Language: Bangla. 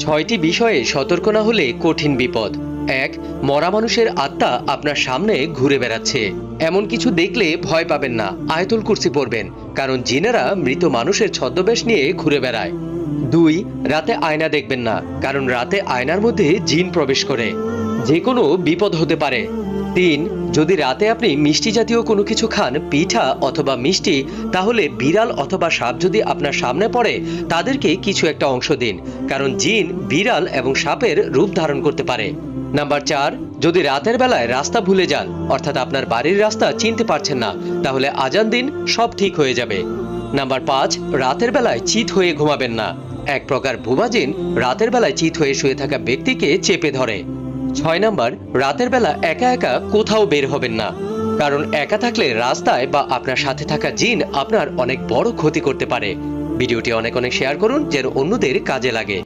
ছয়টি বিষয়ে সতর্ক না হলে কঠিন বিপদ। ১. মরা মানুষের আত্মা আপনার সামনে ঘুরে বেড়াচ্ছে। এমন কিছু দেখলে ভয় পাবেন না, আয়াতুল কুরসি পড়বেন, কারণ জিনেরা মৃত মানুষের ছদ্মবেশ নিয়ে ঘুরে বেড়ায়। ২. রাতে আয়না দেখবেন না, কারণ রাতে আয়নার মধ্যে জিন প্রবেশ করে, যে কোনো বিপদ হতে পারে। ৩. যদি রাতে আপনি মিষ্টি জাতীয় কোনো কিছু খান, পিঠা অথবা মিষ্টি, তাহলে বিড়াল অথবা সাপ যদি আপনার সামনে পড়ে তাদেরকে কিছু একটা অংশ দিন, কারণ জিন বিড়াল এবং সাপের রূপ ধারণ করতে পারে। নাম্বার ৪. যদি রাতের বেলায় রাস্তা ভুলে যান, অর্থাৎ আপনার বাড়ির রাস্তা চিনতে পারছেন না, তাহলে আজান দিন, সব ঠিক হয়ে যাবে। নাম্বার ৫. রাতের বেলায় চিত হয়ে ঘুমাবেন না। এক প্রকার ভুয়া জিন রাতের বেলায় চিত হয়ে শুয়ে থাকা ব্যক্তিকে চেপে ধরে। ৬ নাম্বার, রাতের বেলা একা একা কোথাও বের হবেন না, কারণ একা থাকলে রাস্তায় বা আপনার সাথে থাকা জিন আপনার অনেক বড় ক্ষতি করতে পারে। ভিডিওটি অনেক শেয়ার করুন যেন অন্যদের কাজে লাগে।